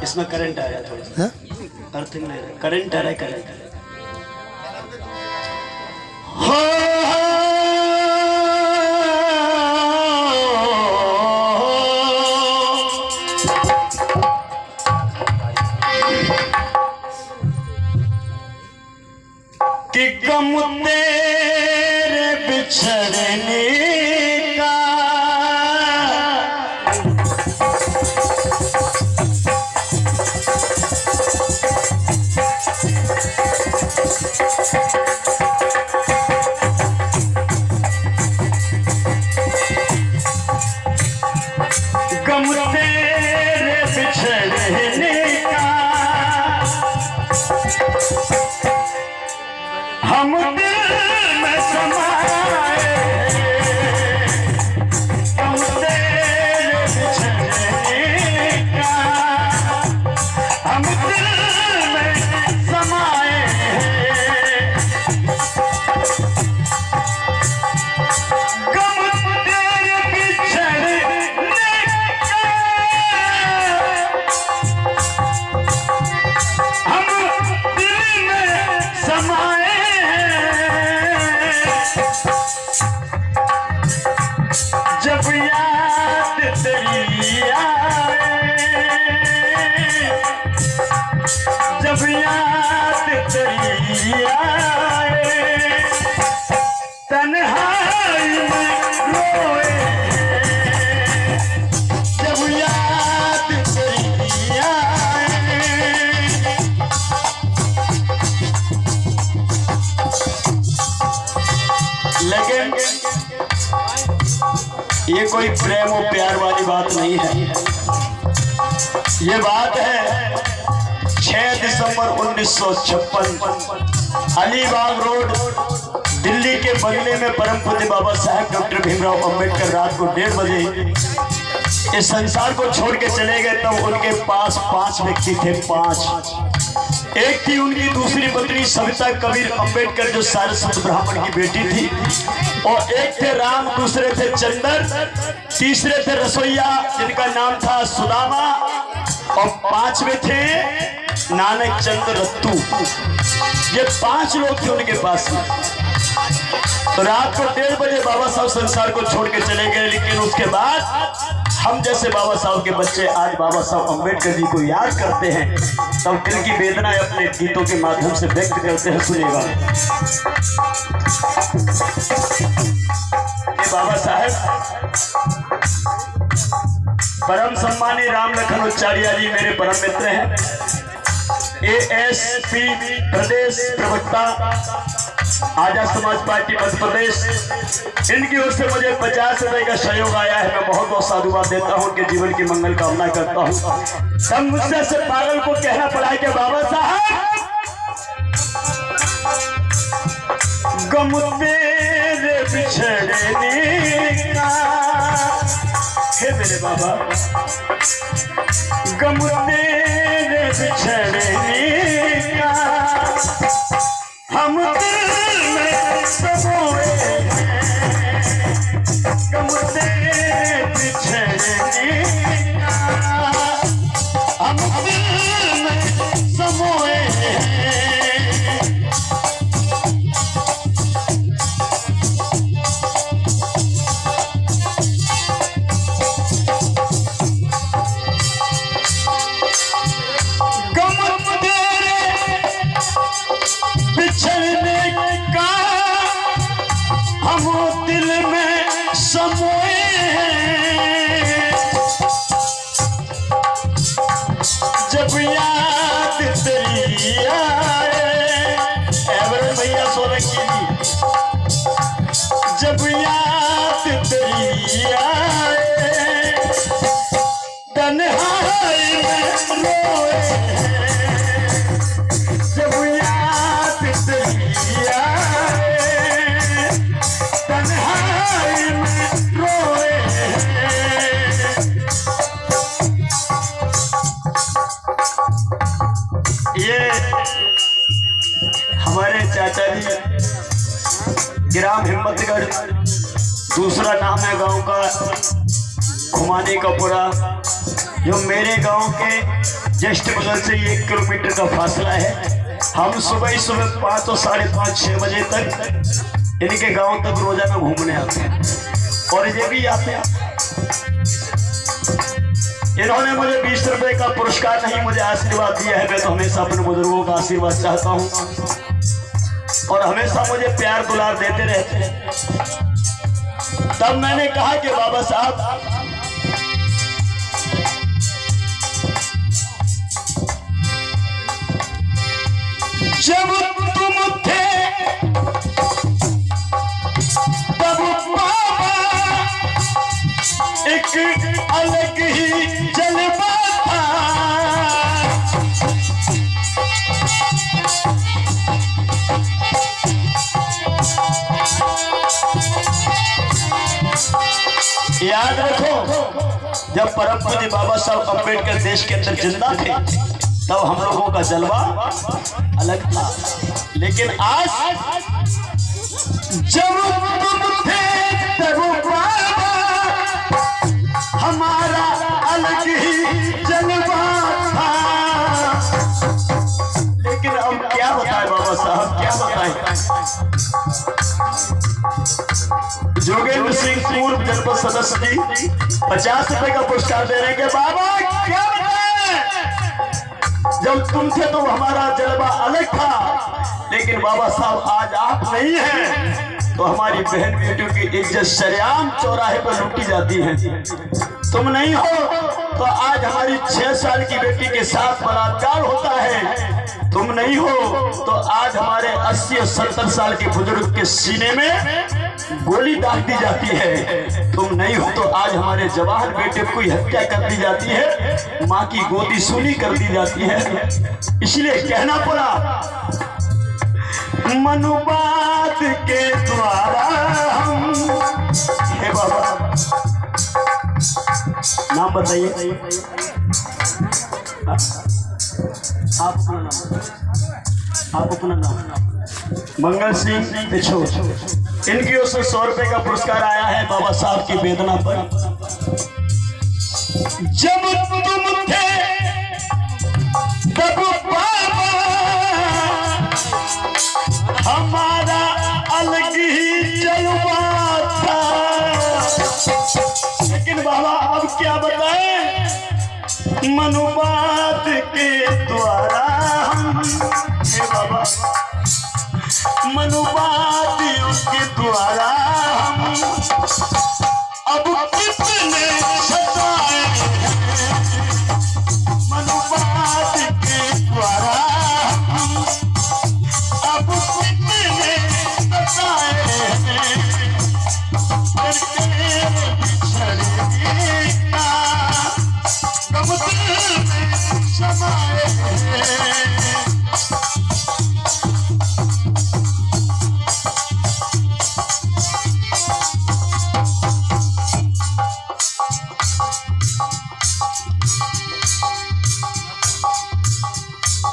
इसमें करंट आ रहा है थोड़ा सा, अर्थिंग ले रहा है, करंट आ रहा है, करंट कि गम तेरे बिछड़ने का गम तेरे बिछड़ने का हम दिल में समाए, गम तेरे बिछड़ने का हम दिल में समाए, गम तेरे बिछड़ने का हम दिल में समाए, जब याद तेरी आए, जब याद तेरी आए, तन्हाई में रोए, जब याद तेरी आए। लेकिन ये कोई प्रेम और प्यार वाली बात नहीं है, ये बात है 6 दिसंबर 1956 अलीबाग रोड दिल्ली के बंगले में परम पूज्य बाबा साहेब डॉक्टर भीमराव अंबेडकर रात को 1:30 बजे इस संसार को छोड़ के चले गए। तब उनके पास 5 व्यक्ति थे, 5। एक थी उनकी दूसरी पत्नी सविता कबीर अंबेडकर जो सारस्वत ब्राह्मण की बेटी थी, और एक थे राम, दूसरे थे चंदर, तीसरे थे रसोईया जिनका नाम था सुदामा, और 5वें थे नानक चंद रत्तू। ये 5 लोग थे उनके पास में। तो रात को 1:30 बजे बाबा साहब संसार को छोड़ के चले गए। लेकिन उसके बाद हम जैसे बाबा साहब के बच्चे आज बाबा साहब अंबेडकर जी को याद करते हैं, तब दिल की वेदना अपने गीतों के माध्यम से व्यक्त करते हैं। सुनिएगा, ये बाबा साहब परम सम्मानी राम लखन उच्चारिया जी मेरे परम मित्र हैं, ASP प्रदेश प्रवक्ता आजाद समाज पार्टी मध्य प्रदेश। इनकी ओर से मुझे 50 रुपए का सहयोग आया है। मैं बहुत बहुत साधुवाद देता हूँ, उनके जीवन की मंगल कामना करता हूँ। तब मुझसे से पागल को कहना पड़ा कि बाबा साहब गम तेरे बिछड़ने का, हे मेरे बाबा गम तेरे बिछड़ने का हम दिल में समोए, गम तेरे बिछड़ने का हम दिल में समोए। बिछड़ने का हम दिल में समोए, जब याद तेरी आए, एवरेज भैया सोलंकी जी, जब याद तेरी आए, तन्हाई में रोए, जब याद तेरी आए, तन्हाई में रोए। ये हमारे चाचा जी ग्राम हिम्मतगढ़, दूसरा नाम है गांव का घुमाने का पूरा, जो मेरे गांव के जस्ट बगल से 1 किलोमीटर का फासला है। हम सुबह 5 और 5:30 6 बजे तक इनके गांव तक रोजाना घूमने आते हैं और ये भी आते हैं। इन्होंने मुझे 20 रुपए का पुरस्कार नहीं, मुझे आशीर्वाद दिया है। मैं तो हमेशा अपने बुजुर्गों का आशीर्वाद चाहता हूँ और हमेशा मुझे प्यार दुलार देते रहते हैं। तब मैंने कहा कि बाबा साहब, जब तुम थे तब बाबा एक अलग ही जलवा था। याद रखो, जब परम पूज्य बाबा साहब अम्बेडकर देश के अंदर जिंदा थे तब हम लोगों का जलवा अलग था, लेकिन आज जब तुम थे तब बाबा हमारा अलग ही जलवा था। लेकिन अब क्या बताएं बाबा साहब, क्या बताएं। जोगेंद्र सिंह पूर्व जनपद सदस्य जी 50 रुपए का पुरस्कार दे रहे हैं। बाबा क्या बताएं, जब तुम थे तो हमारा जलवा अलग था, लेकिन बाबा साहब आज आप नहीं हैं तो हमारी बहन बेटियों की इज्जत शरेआम चौराहे पर लूटी जाती है। तुम नहीं हो तो आज हमारी 6 साल की बेटी के साथ बलात्कार होता है। तुम नहीं हो तो आज हमारे 80 और 70 साल के बुजुर्ग के सीने में गोली दाग दी जाती है। तुम नहीं हो तो आज हमारे जवान बेटे की हत्या कर दी जाती है, माँ की गोदी सूनी कर दी जाती है। इसलिए कहना पड़ा, मनुवाद के द्वारा हम। हे बाबा नाम बताइए, आप अपना नाम, आप अपना नाम। मंगल सिंह पिछो, इनकी ओर से 100 रुपए का पुरस्कार आया है बाबा साहब की वेदना पर। जब तुम थे तब बाबा हमारा अलग ही जलवा था। लेकिन बाबा अब क्या बताएं, मनुवाद के द्वारा हम। हे बाबा, मनुवादियों के द्वारा हम अब कितने सताए हैं। मनुवाद के द्वारा हम अब कितने सताए हैं। करके बिछड़ने का कब दिल में समाए हैं।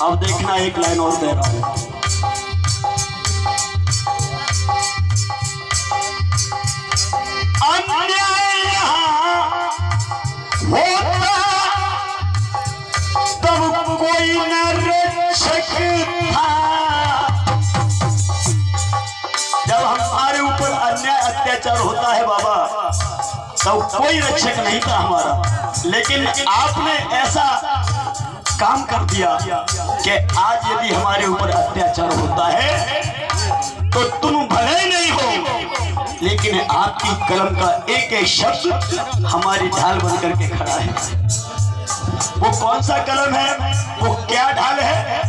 अब देखना, एक लाइन और दे रहा हूं। अन्याय यहाँ होता तब कोई न रक्षक था। जब हमारे ऊपर अन्याय अत्याचार होता है बाबा तब कोई रक्षक नहीं था हमारा, लेकिन आपने ऐसा काम कर दिया कि आज यदि हमारे ऊपर अत्याचार होता है तो तुम भले ही नहीं हो, लेकिन आपकी कलम का एक एक शब्द हमारी ढाल बन करके खड़ा है। वो कौन सा कलम है, वो क्या ढाल है,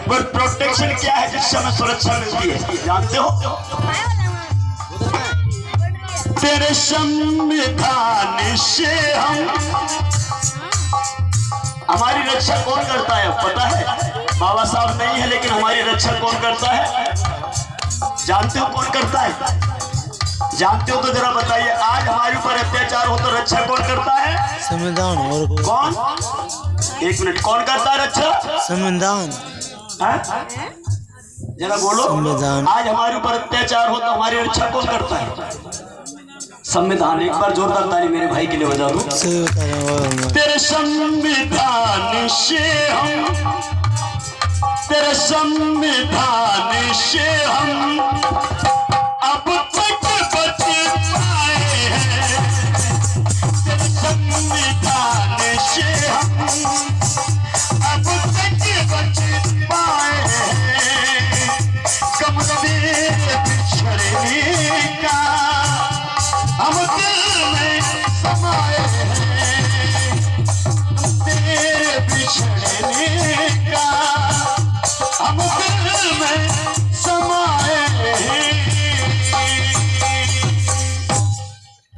वो प्रोटेक्शन क्या है जिससे हमें सुरक्षा मिलती है, जानते हो? तेरे संविधान से हमारी रक्षा कौन करता है पता है? बाबा साहब नहीं है, लेकिन हमारी रक्षा कौन करता है? जानते हो कौन करता है? जानते हो तो जरा बताइए। आज हमारे ऊपर अत्याचार हो तो रक्षा कौन करता है? संविधान। और कौन? एक मिनट, कौन करता है रक्षा? संविधान। जरा बोलो। संविधान। आज हमारे ऊपर अत्याचार हो तो हमारी रक्षा कौन करता है? संविधान, एक बार जोरदार ताली मेरे भाई के लिए बजा दो। तेरे संविधान से हम, तेरे संविधान से हम अब तक बच पाए हैं। तेरे संविधान से हम अब तक बच पाए हैं। कमरे बिछड़ने का हम दिल में समाए